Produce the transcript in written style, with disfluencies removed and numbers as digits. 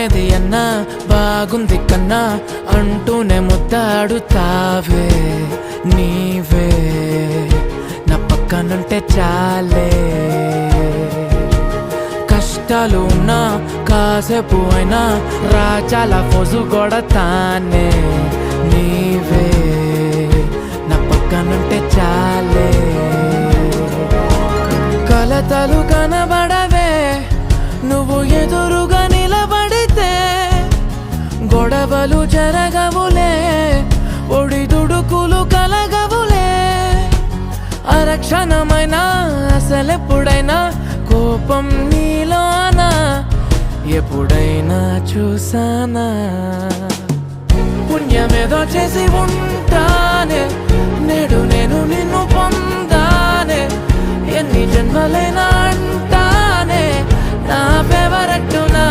ఇది అన్నా బాగుంది కన్నా అంటూనే ముద్దాడుతావే నీవే నా పక్కనుంటే చాలే కష్టాలు ఉన్నా కాసేపు అయినా రాజాల ఫోజు కొడతానే నీవే నా పక్కనుంటే చాలే కలతలు కనబడవే నువ్వు ఎదురుగా నిలబడితే గొడవలు జరగవులే ఒడిదుడుకులు కలగవులే అరక్షణమైనా అసలెప్పుడైనా కోపం నీలోనా ఎప్పుడైనా చూసానా పుణ్యమేదో చేసి ఉంటానే నేడు నేను నిన్ను పొందానే ఎన్ని జన్మలైనా అంటానే నా ఫేవరెట్ నా